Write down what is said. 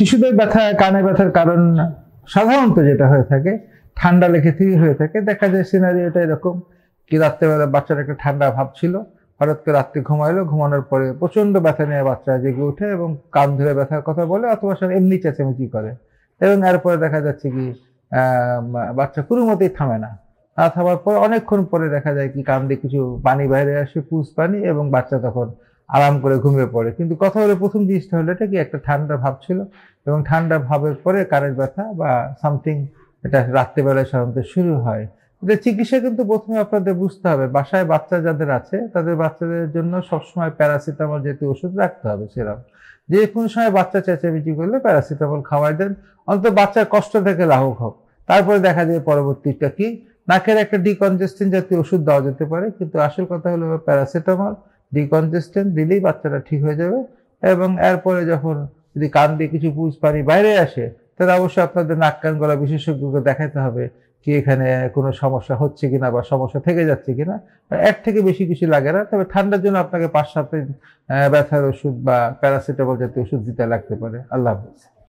শিশুদের কানে ব্যথার কারণ সাধারণত যেটা হয়ে থাকে ঠান্ডা লেগে থেকে হয়ে থাকে। দেখা যায় সিনারিওটা এরকম কি, রাত্রেবেলা বাচ্চার একটা ঠান্ডা ভাব ছিল, হঠাৎ করে রাত্রে ঘুমাইলো, ঘুমানোর পরে প্রচন্ড ব্যথা নিয়ে বাচ্চা জেগে ওঠে এবং কান ধরে ব্যথার কথা বলে অথবা সে এমনি চেঁচামেচি করে এবং এরপরে দেখা যাচ্ছে কি বাচ্চা কোনো মতেই থামে না। না থামার পর অনেকক্ষণ পরে দেখা যায় কি কান দিয়ে কিছু পানি বাইরে আসে, পুজ পানি, এবং বাচ্চা তখন আরাম করে ঘুমিয়ে পড়ে। কিন্তু কথা হলো প্রথম জিনিসটা হলো এটা কি একটা ঠান্ডা ভাব ছিল এবং ঠান্ডা ভাবের পরে কানের ব্যথা বা সামথিং এটা রাত্রিবেলায় সাধারণত শুরু হয়। এটা চিকিৎসা কিন্তু প্রথমে আপনাদের বুঝতে হবে বাসায় বাচ্চা যাদের আছে তাদের বাচ্চাদের জন্য সবসময় প্যারাসিটামল জাতীয় ওষুধ রাখতে হবে। সেরকম যে কোনো সময় বাচ্চা চেঁচামেচি করলে প্যারাসিটামল খাওয়াই দেন, অন্তত বাচ্চার কষ্ট থেকে লাঘব হোক। তারপরে দেখা যায় পরবর্তীটা কি, নাকের একটা ডিকনজেস্টেন্ট জাতীয় ওষুধ দেওয়া যেতে পারে, কিন্তু আসল কথা হলো প্যারাসিটামল ডিকনজেস্টেন্ট দিলেই বাচ্চাটা ঠিক হয়ে যাবে। এবং এরপরে যখন যদি কান দিয়ে কিছু পুজ পানি বাইরে আসে তাহলে অবশ্যই আপনাদের নাক কান গলা বিশেষজ্ঞকে দেখাতে হবে কি এখানে কোনো সমস্যা হচ্ছে কিনা বা সমস্যা থেকে যাচ্ছে কিনা। এর থেকে বেশি কিছু লাগে না, তবে ঠান্ডার জন্য আপনাকে 5-7 দিন ব্যথার ওষুধ বা প্যারাসিটামল জাতীয় ওষুধ দিতে লাগতে পারে। আল্লাহ হাফেজ।